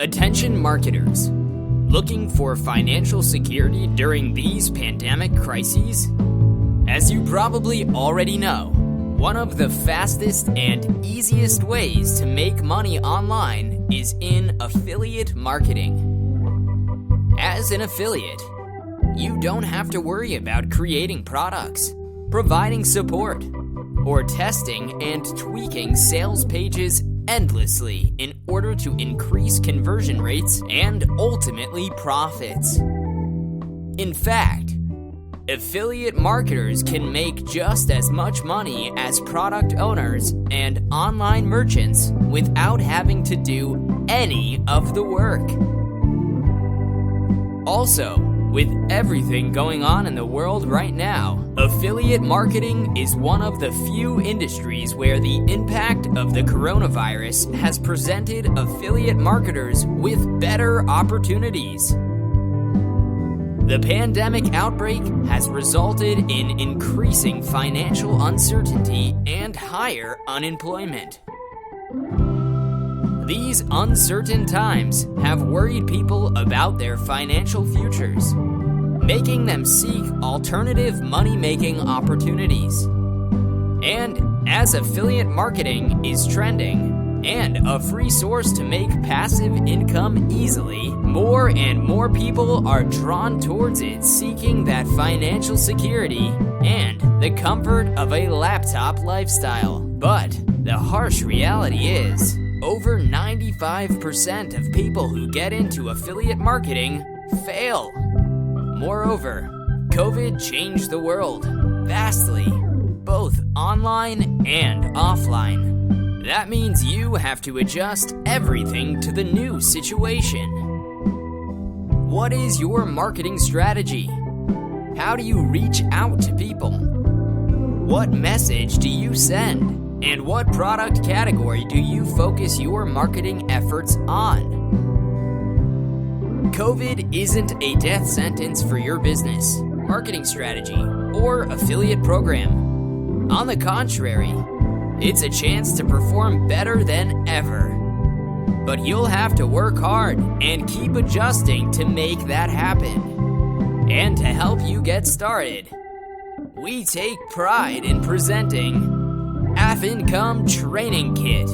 Attention marketers, looking for financial security during these pandemic crises? As you probably already know, one of the fastest and easiest ways to make money online is in affiliate marketing. As an affiliate, you don't have to worry about creating products, providing support, or testing and tweaking sales pages endlessly in order to increase conversion rates and ultimately profits. In fact, affiliate marketers can make just as much money as product owners and online merchants without having to do any of the work. Also, with everything going on in the world right now, affiliate marketing is one of the few industries where the impact of the coronavirus has presented affiliate marketers with better opportunities. The pandemic outbreak has resulted in increasing financial uncertainty and higher unemployment. These uncertain times have worried people about their financial futures, making them seek alternative money-making opportunities. And as affiliate marketing is trending and a free source to make passive income easily, more and more people are drawn towards it, seeking that financial security and the comfort of a laptop lifestyle. But the harsh reality is, over 95% of people who get into affiliate marketing fail. Moreover, COVID changed the world vastly, both online and offline. That means you have to adjust everything to the new situation. What is your marketing strategy? How do you reach out to people? What message do you send? And what product category do you focus your marketing efforts on? COVID isn't a death sentence for your business, marketing strategy, or affiliate program. On the contrary, it's a chance to perform better than ever. But you'll have to work hard and keep adjusting to make that happen. And to help you get started, we take pride in presenting Income Training Kit,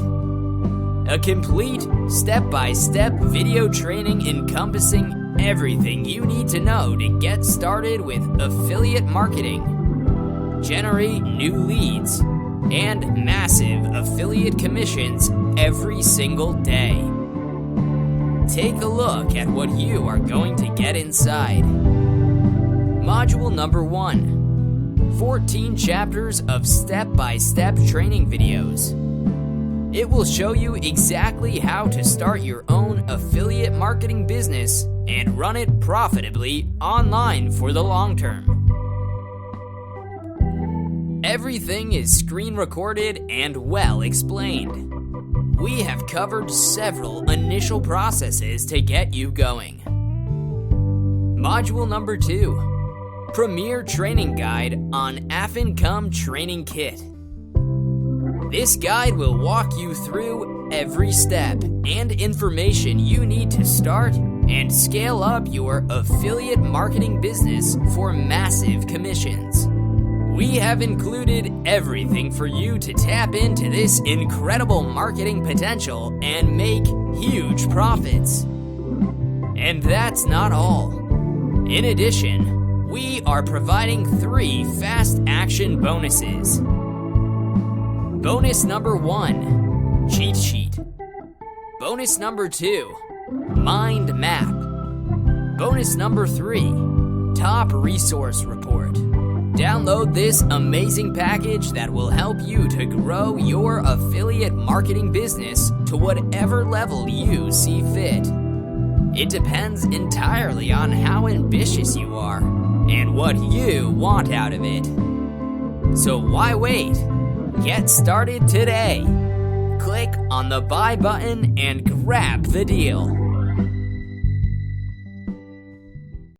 a complete step-by-step video training encompassing everything you need to know to get started with affiliate marketing, generate new leads, and massive affiliate commissions every single day. Take a look at what you are going to get inside. Module number 1. 14 chapters of step-by-step training videos. It will show you exactly how to start your own affiliate marketing business and run it profitably online for the long term. Everything is screen recorded and well explained. We have covered several initial processes to get you going. Module number 2. Premier Training Guide on Income Training Kit. This guide will walk you through every step and information you need to start and scale up your affiliate marketing business for massive commissions. We have included everything for you to tap into this incredible marketing potential and make huge profits. And that's not all. In addition, we are providing 3 fast action bonuses. Bonus number 1, cheat sheet. Bonus number 2, mind map. Bonus number 3, top resource report. Download this amazing package that will help you to grow your affiliate marketing business to whatever level you see fit. It depends entirely on how ambitious you are and what you want out of it. So why wait? Get started today. Click on the buy button and grab the deal.